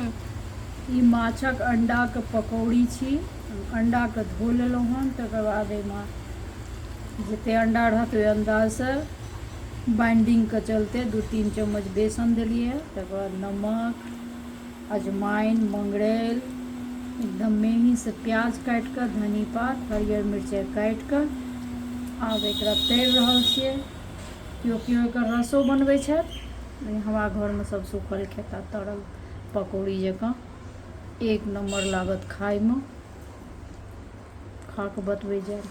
ई माछक अंडाक पकौड़ी छी। अंडाके धो लेलहुँ हन, तकर बाद एहिमे जतेक अंडा रहत ओहि अंदाजसँ बाइंडिंगके चलते 2-3 चम्मच बेसन देलिए। तकर बाद नमक, अजवाइन, मंगरैल, एकदम मेहीसँ प्याज काटि कऽ, धनी पात, हरियर मिरचाइ काटि कऽ आब एकरा तरि रहल छियै। केओ केओ एकर रसो बनबै छथि, लेकिन हमरा घरमे सब सूखल खेता, तरल पकौड़ी जकाँ। एक नम्बर लागत खाइमे, खा कऽ बतबै जाए।